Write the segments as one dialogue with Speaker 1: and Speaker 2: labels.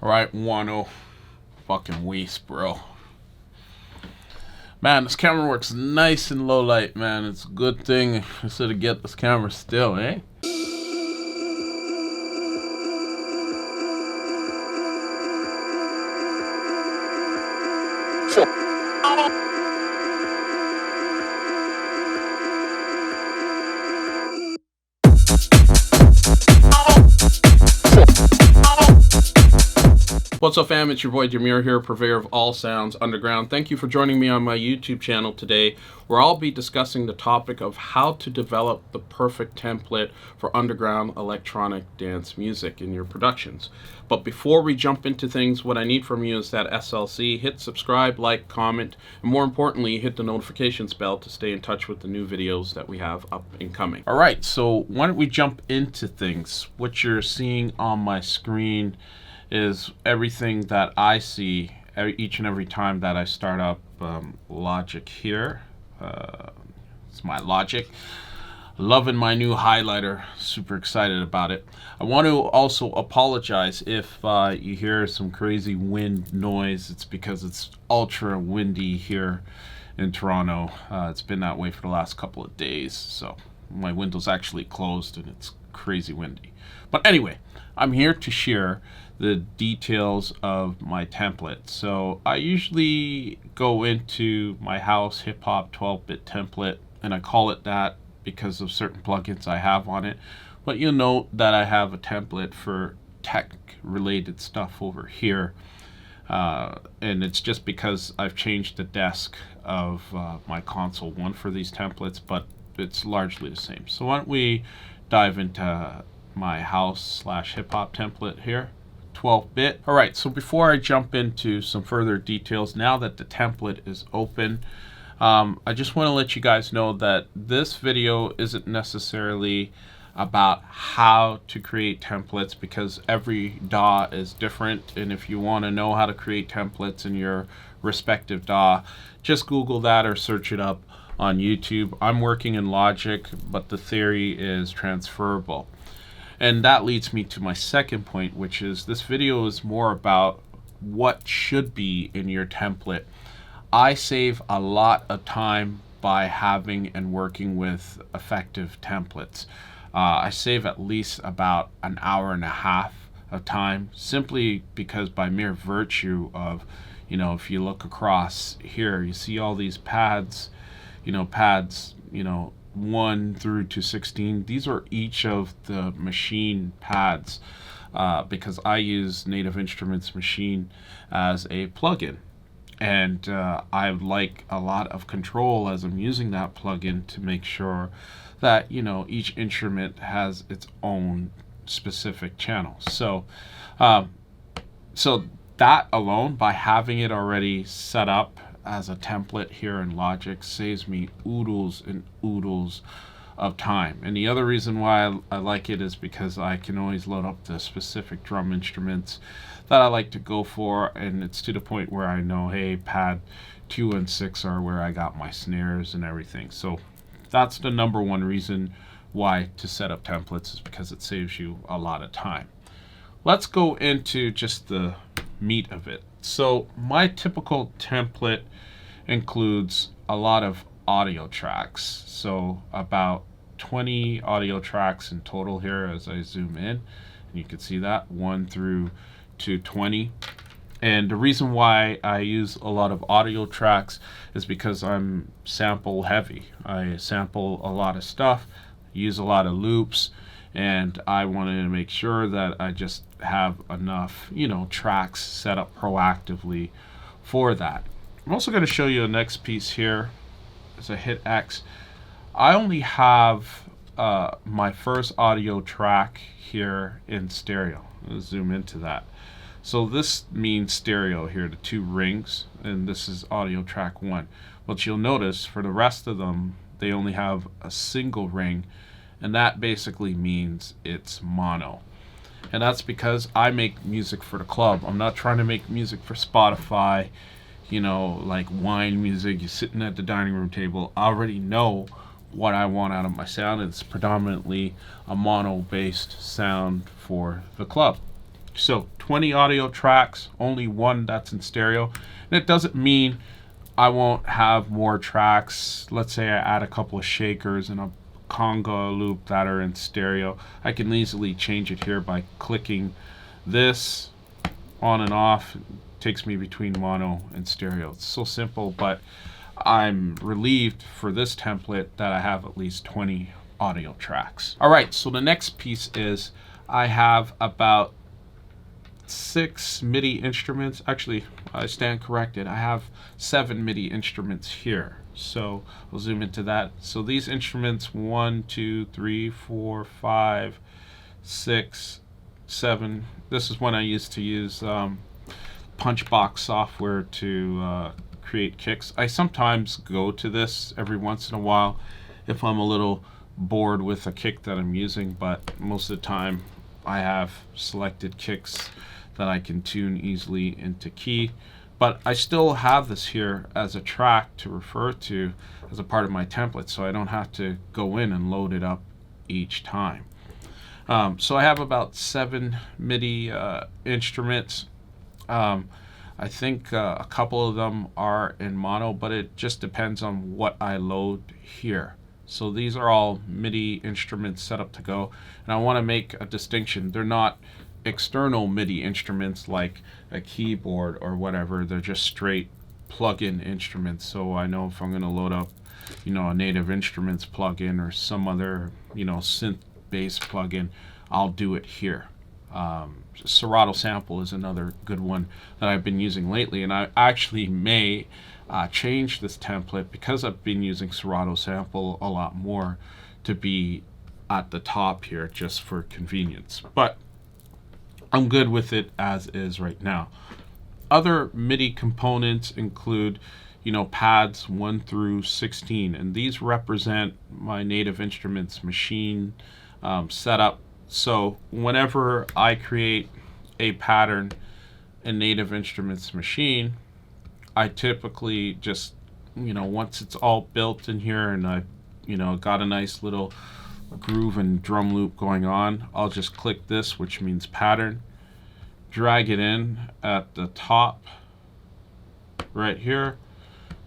Speaker 1: Alright, Wano. Fucking waste, bro. Man, this camera works nice in low light, man. It's a good thing I should get this camera still, eh? What's up, fam? It's your boy Demuir here, purveyor of all sounds underground. Thank you for joining me on my YouTube channel today, where I'll be discussing the topic of how to develop the perfect template for underground electronic dance music in your productions. But before we jump into things, what I need from you is that SLC. Hit subscribe, like, comment, and more importantly, hit the notifications bell to stay in touch with the new videos that we have up and coming. All right, so why don't we jump into things? What you're seeing on my screen is everything that I see each and every time that I start up Logic here. It's my Logic. Loving my new highlighter. Super excited about it. I want to also apologize if you hear some crazy wind noise. It's because it's ultra windy here in Toronto. It's been that way for the last couple of days. So my window's actually closed and it's crazy windy. But anyway, I'm here to share the details of my template. So I usually go into my house hip-hop 12-bit template, and I call it that because of certain plugins I have on it. But you'll note that I have a template for tech-related stuff over here. And it's just because I've changed the desk of my console one for these templates, but it's largely the same. So why don't we dive into my house / hip-hop template here. 12-bit. All right, so before I jump into some further details, now that the template is open, I just want to let you guys know that this video isn't necessarily about how to create templates, because every DAW is different, and if you want to know how to create templates in your respective DAW, just Google that or search it up on YouTube. I'm working in Logic, but the theory is transferable. And that leads me to my second point, which is this video is more about what should be in your template. I save a lot of time by having and working with effective templates. I save at least about an hour and a half of time, simply because by mere virtue of, if you look across here, you see all these pads, pads, 1 through to 16. These are each of the machine pads because I use Native Instruments Machine as a plugin, and I like a lot of control as I'm using that plugin to make sure that each instrument has its own specific channel. So so that alone, by having it already set up as a template here in Logic, saves me oodles and oodles of time. And the other reason why I like it is because I can always load up the specific drum instruments that I like to go for, and it's to the point where I know, hey, pad 2 and 6 are where I got my snares and everything. So that's the number one reason why to set up templates, is because it saves you a lot of time. Let's go into just the meat of it. So my typical template includes a lot of audio tracks, so about 20 audio tracks in total here as I zoom in, and you can see that 1 through to 20. And the reason why I use a lot of audio tracks is because I'm sample heavy. I sample a lot of stuff, use a lot of loops, and I wanted to make sure that I just have enough, tracks set up proactively for that. I'm also going to show you the next piece here. As I hit X, I only have my first audio track here in stereo. Let's zoom into that. So this means stereo here, the 2 rings, and this is audio track 1. But you'll notice for the rest of them, they only have a single ring, and that basically means it's mono. And that's because I make music for the club. I'm not trying to make music for Spotify, like wine music. You're sitting at the dining room table. I already know what I want out of my sound. It's predominantly a mono-based sound for the club. So 20 audio tracks, only one that's in stereo. And it doesn't mean I won't have more tracks. Let's say I add a couple of shakers and a conga loop that are in stereo. I can easily change it here by clicking this on and off. It takes me between mono and stereo. It's so simple, but I'm relieved for this template that I have at least 20 audio tracks. All right, so the next piece is I have about 6 MIDI instruments. Actually, I stand corrected. I have 7 MIDI instruments here. So we'll zoom into that. So these instruments, 1, 2, 3, 4, 5, 6, 7. This is one I used to use Punchbox software to create kicks. I sometimes go to this every once in a while if I'm a little bored with a kick that I'm using, but most of the time I have selected kicks that I can tune easily into key. But I still have this here as a track to refer to as a part of my template, so I don't have to go in and load it up each time. So I have about 7 MIDI instruments. I think a couple of them are in mono, but it just depends on what I load here. So these are all MIDI instruments set up to go. And I want to make a distinction. They're not external MIDI instruments like a keyboard or whatever. They're just straight plug-in instruments. So I know if I'm going to load up, a Native Instruments plugin or some other, synth-based plugin, I'll do it here. Serato Sample is another good one that I've been using lately, and I actually may change this template because I've been using Serato Sample a lot more to be at the top here just for convenience. But I'm good with it as is right now. Other MIDI components include, pads 1 through 16, and these represent my Native Instruments machine setup. So whenever I create a pattern in Native Instruments machine, I typically just, once it's all built in here and I, got a nice little groove and drum loop going on, I'll just click this, which means pattern, drag it in at the top right here,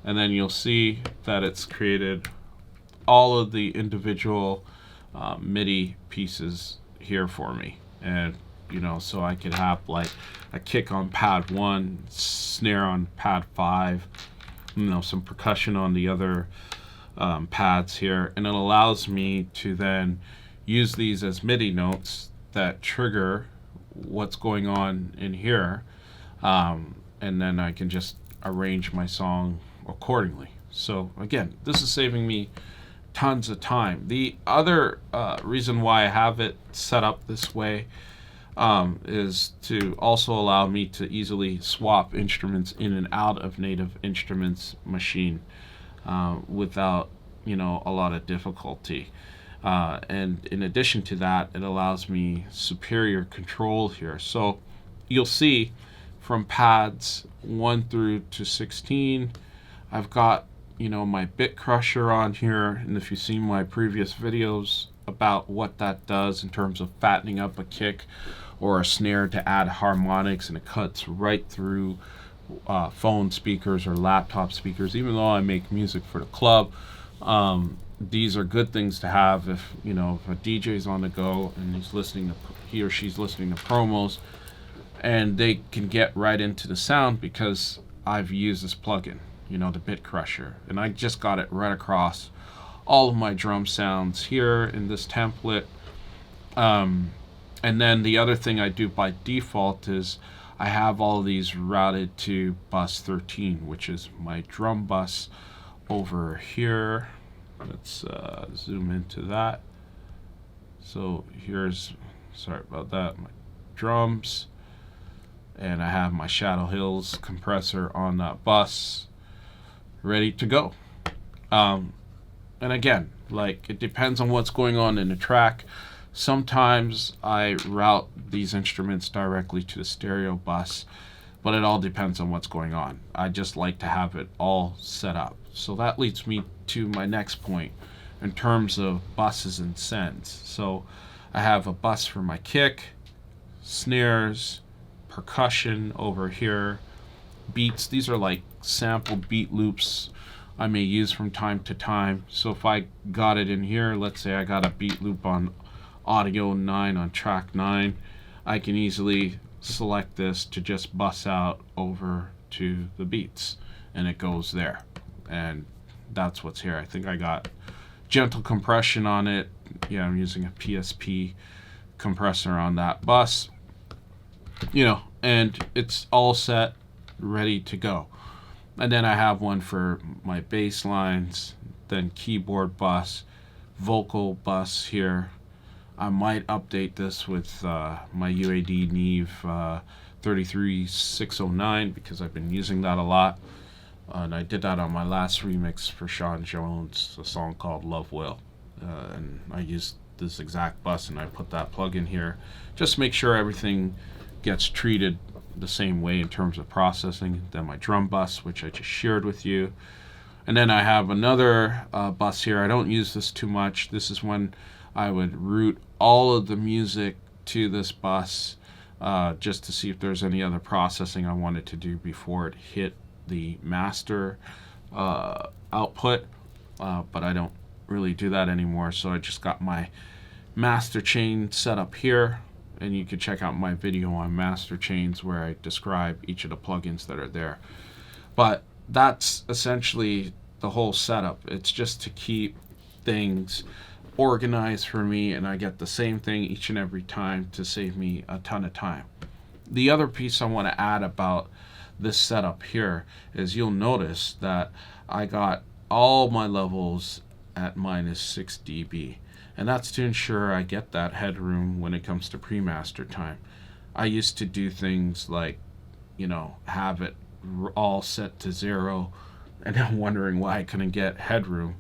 Speaker 1: and then you'll see that it's created all of the individual MIDI pieces here for me. And so I could have like a kick on pad 1, snare on pad 5, some percussion on the other pads here, and it allows me to then use these as MIDI notes that trigger what's going on in here, and then I can just arrange my song accordingly. So again, this is saving me tons of time. The other reason why I have it set up this way is to also allow me to easily swap instruments in and out of Native Instruments machine without a lot of difficulty. And in addition to that, it allows me superior control here. So you'll see from pads 1 through to 16, I've got my bit crusher on here, and if you've seen my previous videos about what that does in terms of fattening up a kick or a snare to add harmonics, and it cuts right through phone speakers or laptop speakers. Even though I make music for the club, these are good things to have if if a DJ's on the go and he or she's listening to promos, and they can get right into the sound because I've used this plugin, the bit crusher, and I just got it right across all of my drum sounds here in this template. And then the other thing I do by default is I have all of these routed to bus 13, which is my drum bus over here. Let's zoom into that. So sorry about that, my drums, and I have my Shadow Hills compressor on that bus ready to go. And again, it depends on what's going on in the track. Sometimes I route these instruments directly to the stereo bus, but it all depends on what's going on. I just like to have it all set up. So that leads me to my next point in terms of buses and sends. So I have a bus for my kick, snares, percussion over here, beats. These are like sampled beat loops I may use from time to time. So if I got it in here, let's say I got a beat loop on audio 9 on track 9, I can easily select this to just bus out over to the beats, and it goes there. And that's what's here. I think I got gentle compression on it. Yeah, I'm using a PSP compressor on that bus, and it's all set, ready to go. And then I have one for my bass lines, then keyboard bus, vocal bus here. I might update this with my UAD Neve 33609 because I've been using that a lot. And I did that on my last remix for Sean Jones, a song called Love Will. And I used this exact bus and I put that plug in here. Just make sure everything gets treated the same way in terms of processing. Then my drum bus, which I just shared with you. And then I have another bus here. I don't use this too much. This is when I would route all of the music to this bus just to see if there's any other processing I wanted to do before it hit the master output. But I don't really do that anymore. So I just got my master chain set up here. And you can check out my video on master chains where I describe each of the plugins that are there. But that's essentially the whole setup. It's just to keep things organized for me, and I get the same thing each and every time to save me a ton of time. The other piece I want to add about this setup here is you'll notice that I got all my levels at -6 dB. And that's to ensure I get that headroom when it comes to pre-master time. I used to do things like, have it all set to 0, and I'm wondering why I couldn't get headroom.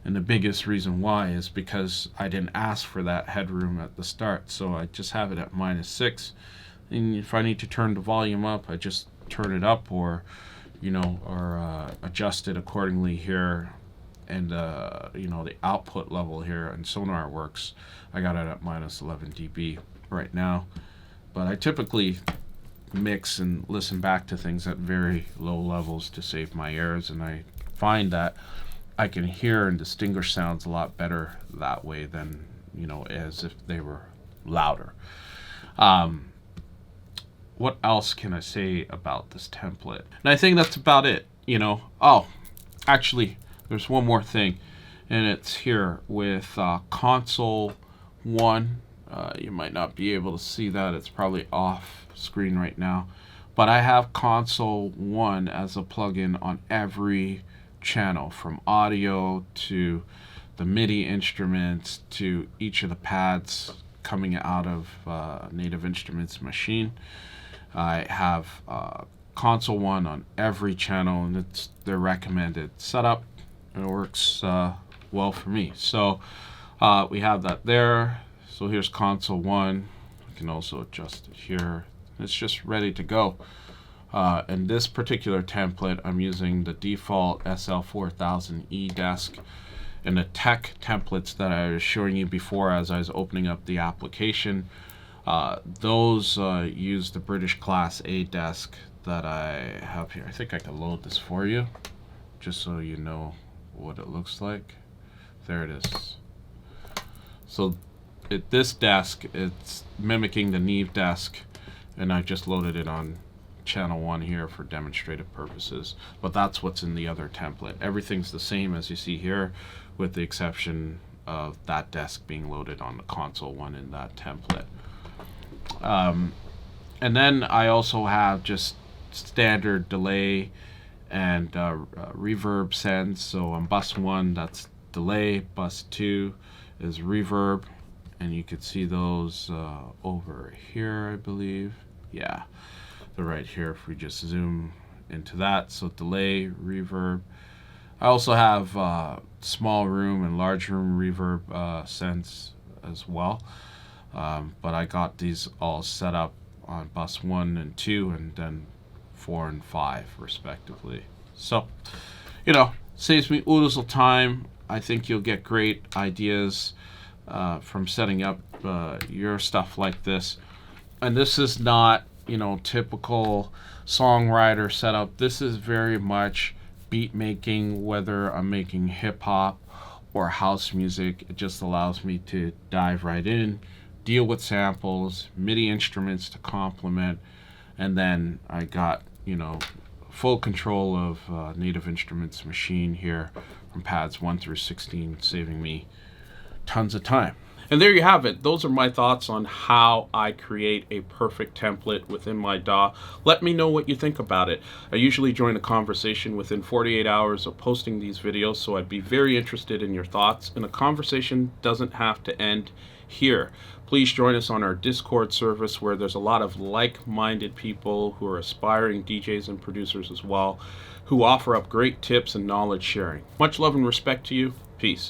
Speaker 1: And the biggest reason why is because I didn't ask for that headroom at the start. So I just have it at -6. And if I need to turn the volume up, I just turn it up or adjust it accordingly here. And the output level here in SonarWorks, I got it at -11 dB right now. But I typically mix and listen back to things at very low levels to save my errors, and I find that I can hear and distinguish sounds a lot better that way than as if they were louder. What else can I say about this template? And I think that's about it. Oh, actually, there's one more thing, and it's here with console 1. You might not be able to see that. It's probably off screen right now. But I have console 1 as a plugin on every channel, from audio to the MIDI instruments to each of the pads coming out of Native Instruments machine. I have console 1 on every channel, and it's their recommended setup. It works well for me. So we have that there. So here's console 1. You can also adjust it here. It's just ready to go. In this particular template, I'm using the default SL4000E desk. And the tech templates that I was showing you before as I was opening up the application, those use the British Class A desk that I have here. I think I can load this for you, just so you know what it looks like. There it is. So this desk, it's mimicking the Neve desk, and I just loaded it on channel 1 here for demonstrative purposes. But that's what's in the other template. Everything's the same as you see here, with the exception of that desk being loaded on the console 1 in that template. And then I also have just standard delay and reverb sends. So on bus 1, that's delay. Bus 2 is reverb, and you could see those over here, I believe. Yeah, they're right here if we just zoom into that. So delay, reverb. I also have small room and large room reverb sends as well. But I got these all set up on bus 1 and 2, and then 4 and 5 respectively. So, saves me oodles of time. I think you'll get great ideas from setting up your stuff like this. And this is not, typical songwriter setup. This is very much beat making, whether I'm making hip hop or house music. It just allows me to dive right in, deal with samples, MIDI instruments to complement, and then I got, full control of Native Instruments machine here from pads 1 through 16, saving me tons of time. And there you have it. Those are my thoughts on how I create a perfect template within my DAW. Let me know what you think about it. I usually join a conversation within 48 hours of posting these videos, so I'd be very interested in your thoughts. And a conversation doesn't have to end here. Please join us on our Discord service, where there's a lot of like-minded people who are aspiring DJs and producers as well, who offer up great tips and knowledge sharing. Much love and respect to you. Peace.